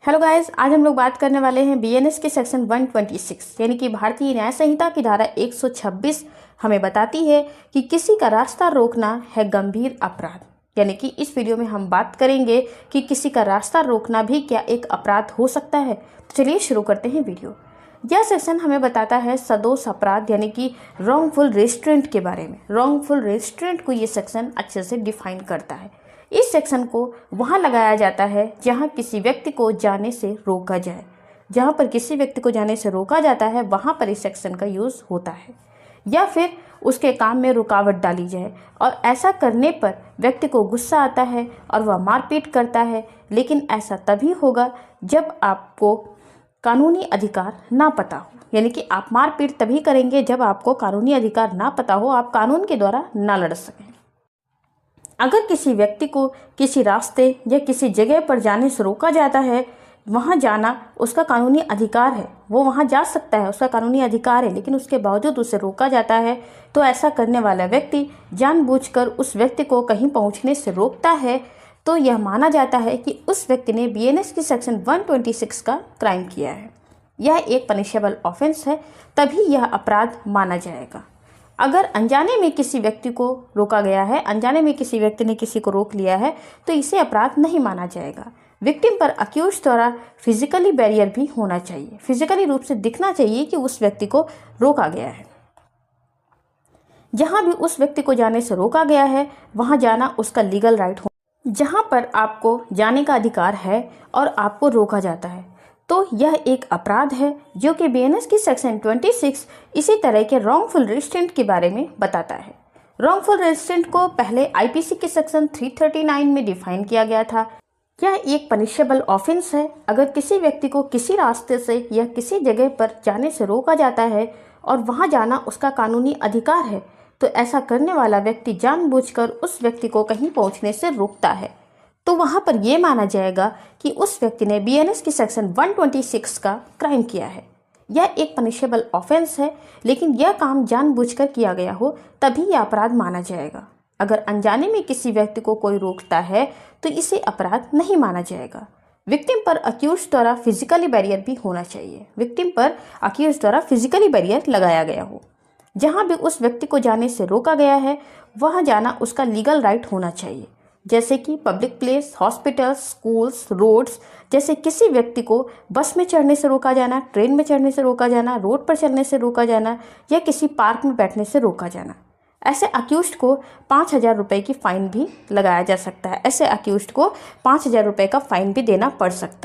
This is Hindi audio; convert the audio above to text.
हेलो गाइस, आज हम लोग बात करने वाले हैं बीएनएस के सेक्शन 126 यानी कि भारतीय न्याय संहिता की धारा 126 हमें बताती है कि किसी का रास्ता रोकना है गंभीर अपराध। यानी कि इस वीडियो में हम बात करेंगे कि किसी का रास्ता रोकना भी क्या एक अपराध हो सकता है। तो चलिए शुरू करते हैं वीडियो। यह सेक्शन हमें बताता है सदोष अपराध यानी कि रॉन्गफुल रेस्ट्रेंट के बारे में। रॉन्गफुल रेस्ट्रेंट को ये सेक्शन अच्छे से डिफाइन करता है। इस सेक्शन को वहाँ लगाया जाता है जहाँ किसी व्यक्ति को जाने से रोका जाए। जहाँ पर किसी व्यक्ति को जाने से रोका जाता है वहाँ पर इस सेक्शन का यूज़ होता है, या फिर उसके काम में रुकावट डाली जाए और ऐसा करने पर व्यक्ति को गुस्सा आता है और वह मारपीट करता है। लेकिन ऐसा तभी होगा जब आपको कानूनी अधिकार ना पता हो, यानी कि आप मारपीट तभी करेंगे जब आपको कानूनी अधिकार ना पता हो, आप कानून के द्वारा ना लड़ सकें। अगर किसी व्यक्ति को किसी रास्ते या किसी जगह पर जाने से रोका जाता है, वहाँ जाना उसका कानूनी अधिकार है, वो वहाँ जा सकता है, उसका कानूनी अधिकार है, लेकिन उसके बावजूद उसे रोका जाता है, तो ऐसा करने वाला व्यक्ति जानबूझकर उस व्यक्ति को कहीं पहुँचने से रोकता है, तो यह माना जाता है कि उस व्यक्ति ने बीएनएस की सेक्शन 126 का क्राइम किया है। यह एक पनिशेबल ऑफेंस है, तभी यह अपराध माना जाएगा। अगर अनजाने में किसी व्यक्ति को रोका गया है, अनजाने में किसी व्यक्ति ने किसी को रोक लिया है, तो इसे अपराध नहीं माना जाएगा। विक्टिम पर अक्यूज द्वारा फिजिकली बैरियर भी होना चाहिए, फिजिकली रूप से दिखना चाहिए कि उस व्यक्ति को रोका गया है। जहां भी उस व्यक्ति को जाने से रोका गया है वहां जाना उसका लीगल राइट हो। जहां पर आपको जाने का अधिकार है और आपको रोका जाता है, तो यह एक अपराध है जो कि बीएनएस की सेक्शन 26 इसी तरह के रॉन्गफुल रेस्ट्रेंट के बारे में बताता है। रॉन्गफुल रेस्ट्रेंट को पहले आईपीसी के सेक्शन 339 में डिफाइन किया गया था। यह एक पनिशेबल ऑफेंस है। अगर किसी व्यक्ति को किसी रास्ते से या किसी जगह पर जाने से रोका जाता है और वहां जाना उसका कानूनी अधिकार है, तो ऐसा करने वाला व्यक्ति जानबूझकर उस व्यक्ति को कहीं पहुंचने से रोकता है, तो वहां पर यह माना जाएगा कि उस व्यक्ति ने बीएनएस की सेक्शन 126 का क्राइम किया है। यह एक पनिशेबल ऑफेंस है, लेकिन यह काम जानबूझकर किया गया हो तभी यह अपराध माना जाएगा। अगर अनजाने में किसी व्यक्ति को कोई रोकता है तो इसे अपराध नहीं माना जाएगा। विक्टिम पर अक्यूज द्वारा फिजिकली बैरियर भी होना चाहिए। विक्टिम पर अक्यूज द्वारा फिजिकली बैरियर लगाया गया हो। जहां भी उस व्यक्ति को जाने से रोका गया है वहां जाना उसका लीगल राइट होना चाहिए, जैसे कि public place, hospitals, schools, roads. जैसे किसी व्यक्ति को बस में चढ़ने से रोका जाना, ट्रेन में चढ़ने से रोका जाना, रोड पर चलने से रोका जाना या किसी पार्क में बैठने से रोका जाना। ऐसे अक्यूज्ड को 5,000 रुपये की फाइन भी लगाया जा सकता है। ऐसे अक्यूज्ड को 5,000 रुपये का फाइन भी देना पड़ सकता है।